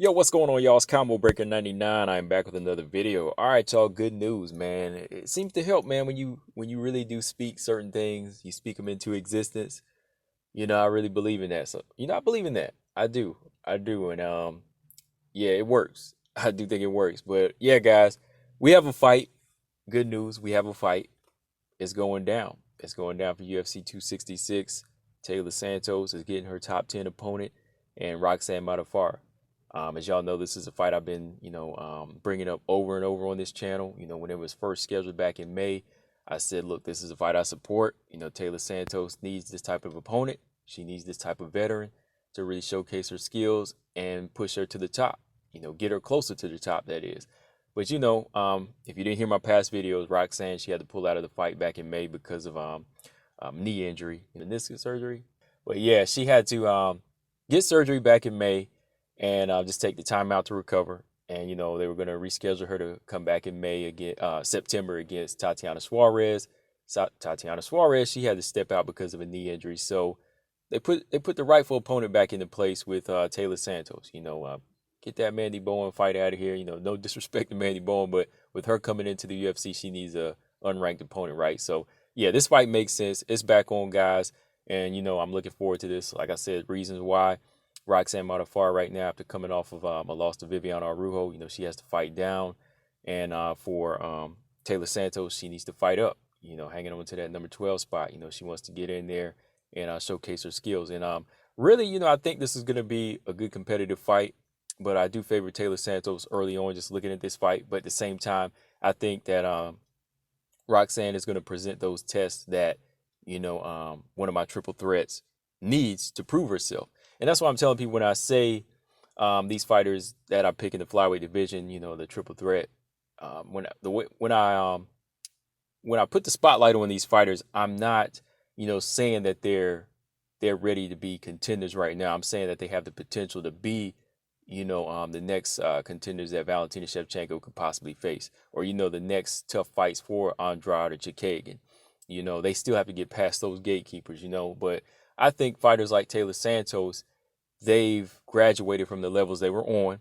Yo, what's going on, y'all? It's Combo Breaker 99. I'm back with another video. All right, y'all. Good news, man. It seems to help, man. When you really do speak certain things, you speak them into existence. I really believe in that. So, I believe in that. I do, and yeah, it works. I do think it works. But yeah, guys, we have a fight. Good news, we have a fight. It's going down. It's going down for UFC 266. Taila Santos is getting her top 10 opponent, and Roxanne Modafferi. As y'all know, this is a fight I've been, bringing up over and over on this channel. When it was first scheduled back in May, I said, look, this is a fight I support. Taila Santos needs this type of opponent. She needs this type of veteran to really showcase her skills and push her to the top. Get her closer to the top, that is. But if you didn't hear my past videos, Roxanne, she had to pull out of the fight back in May because of knee injury, meniscus surgery. But yeah, she had to get surgery back in May and just take the time out to recover. And they were going to reschedule her to come back in May again, September against Tatiana Suarez. Tatiana Suarez, she had to step out because of a knee injury. So they put the rightful opponent back into place with Taila Santos. Get that Mandy Bowen fight out of here. No disrespect to Mandy Bowen, but with her coming into the UFC, she needs a unranked opponent, right? So yeah, this fight makes sense. It's back on, guys, and I'm looking forward to this. Like I said, reasons why Roxanne Modafferi right now, after coming off of a loss to Viviane Araújo, she has to fight down, and for Taila Santos, she needs to fight up. Hanging on to that number 12 spot. She wants to get in there and showcase her skills. And really, I think this is going to be a good competitive fight. But I do favor Taila Santos early on, just looking at this fight. But at the same time, I think that Roxanne is going to present those tests that, one of my triple threats needs to prove herself. And that's why I'm telling people when I say these fighters that I pick in the flyweight division, the triple threat, when I put the spotlight on these fighters, I'm not, saying that they're ready to be contenders right now. I'm saying that they have the potential to be the next contenders that Valentina Shevchenko could possibly face, or, the next tough fights for Andrade or Chikagan. They still have to get past those gatekeepers, but I think fighters like Taila Santos, they've graduated from the levels they were on,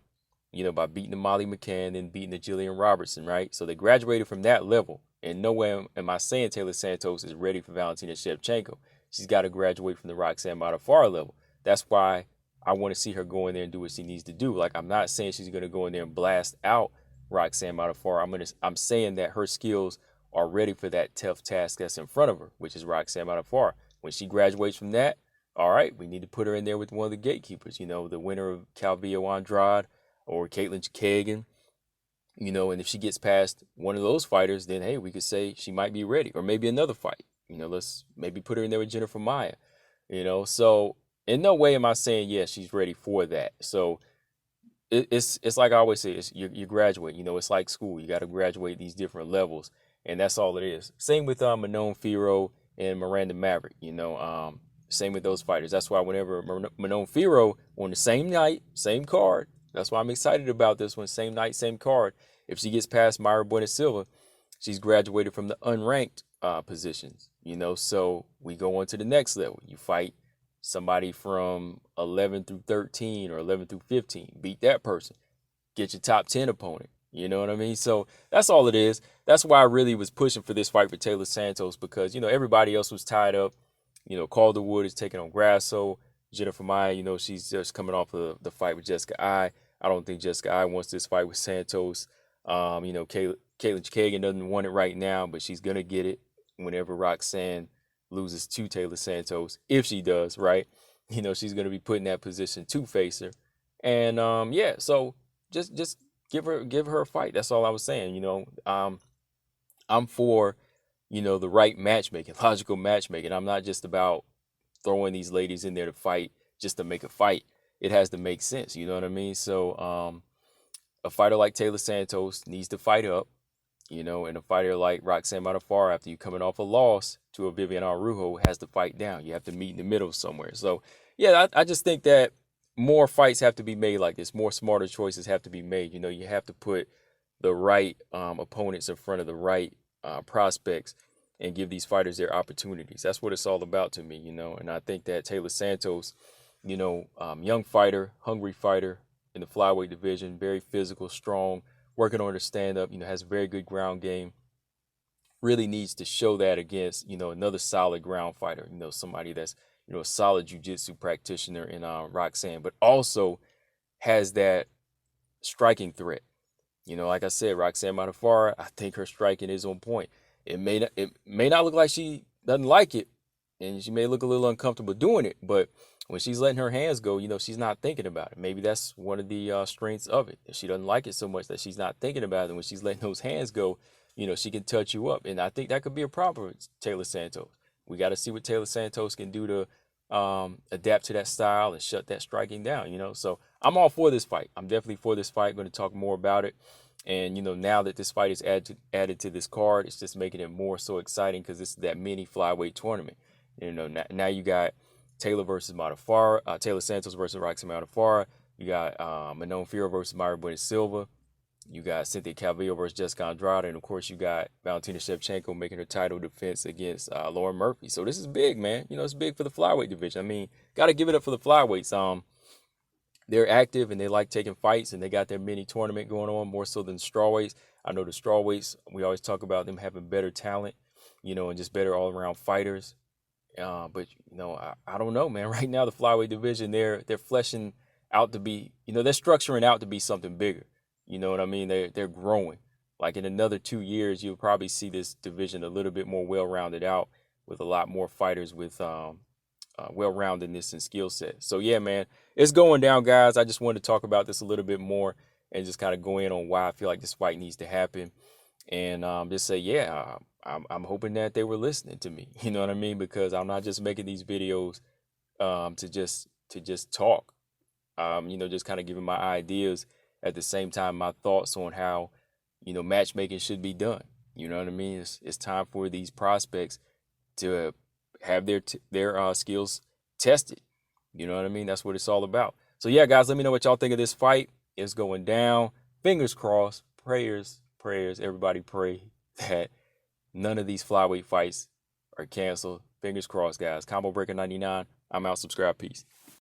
by beating the Molly McCann and beating the Jillian Robertson, right? So they graduated from that level. And no way am I saying Taila Santos is ready for Valentina Shevchenko. She's got to graduate from the Roxanne Modafferi level. That's why I want to see her go in there and do what she needs to do. Like, I'm not saying she's going to go in there and blast out Roxanne Modafferi. I'm saying that her skills are ready for that tough task that's in front of her, which is Roxanne Modafferi. When she graduates from that, all right, we need to put her in there with one of the gatekeepers, the winner of Calvillo Andrade or Caitlin Kagan, and if she gets past one of those fighters, then, hey, we could say she might be ready. Or maybe another fight. Let's maybe put her in there with Jennifer Maia, So in no way am I saying, yeah, she's ready for that. So it's like I always say, you graduate. It's like school. You got to graduate these different levels, and that's all it is. Same with Manon Firo and Miranda Maverick. Same with those fighters. That's why whenever Manon Firo on the same night, same card, that's why I'm excited about this one. Same night, same card. If she gets past Mayra Bueno Silva, she's graduated from the unranked positions. So we go on to the next level. You fight somebody from 11 through 13 or 11 through 15, beat that person, get your top 10 opponent. You know what I mean? So that's all it is. That's why I really was pushing for this fight for Taila Santos, because, everybody else was tied up. Calderwood is taking on Grasso. Jennifer Maia, she's just coming off of the fight with Jessica Eye. I don't think Jessica Eye wants this fight with Santos. Caitlin Kagan doesn't want it right now, but she's going to get it whenever Roxanne loses to Taila Santos. If she does, right? She's going to be put in that position to face her. And yeah, so just give her a fight. That's all I was saying. I'm for, the right matchmaking, logical matchmaking. I'm not just about throwing these ladies in there to fight just to make a fight. It has to make sense. You know what I mean? So a fighter like Taila Santos needs to fight up. And a fighter like Roxanne Modafferi, after you coming off a loss to a Viviane Araújo, has to fight down. You have to meet in the middle somewhere. So, yeah, I just think that more fights have to be made like this. More smarter choices have to be made. You have to put the right opponents in front of the right prospects and give these fighters their opportunities. That's what it's all about to me, And I think that Taila Santos, young fighter, hungry fighter, in the flyweight division, very physical, strong, working on her stand-up, has a very good ground game. Really needs to show that against, another solid ground fighter, somebody that's, a solid jiu-jitsu practitioner in Roxanne, but also has that striking threat. Like I said, Roxanne Modafferi, I think her striking is on point. It may not look like she doesn't like it, and she may look a little uncomfortable doing it, but when she's letting her hands go, she's not thinking about it. Maybe that's one of the strengths of it. If she doesn't like it so much that she's not thinking about it, and when she's letting those hands go, she can touch you up. And I think that could be a problem with Taila Santos. We got to see what Taila Santos can do to adapt to that style and shut that striking down, So I'm all for this fight. I'm definitely for this fight. Going to talk more about it. And, now that this fight is added to this card, it's just making it more so exciting because this is that mini flyweight tournament. Now you got Taila versus Modafferi, Taila Santos versus Roxanne Modafferi. You got Manon Fiorot versus Mayra Bueno Silva. You got Cynthia Calvillo versus Jessica Andrade. And, of course, you got Valentina Shevchenko making her title defense against Lauren Murphy. So this is big, man. It's big for the flyweight division. I mean, got to give it up for the flyweights. They're active and they like taking fights, and they got their mini tournament going on more so than the strawweights. I know the strawweights, we always talk about them having better talent, and just better all-around fighters. But I don't know, man. Right now, the flyweight division, they're fleshing out to be, they're structuring out to be something bigger. You know what I mean? They're growing. Like in another 2 years, you'll probably see this division a little bit more well-rounded out with a lot more fighters with well-roundedness and skill set. So yeah, man, it's going down, guys. I just wanted to talk about this a little bit more and just kind of go in on why I feel like this fight needs to happen, and just say, yeah, I'm hoping that they were listening to me. You know what I mean? Because I'm not just making these videos to just talk. Just kind of giving my ideas at the same time, my thoughts on how matchmaking should be done. You know what I mean? It's time for these prospects to have their skills tested. You know what I mean? That's what it's all about. So yeah, guys, let me know what y'all think of this fight. It's going down. Fingers crossed. Prayers. Everybody pray that none of these flyweight fights are canceled. Fingers crossed, guys. Combo Breaker 99. I'm out. Subscribe. Peace.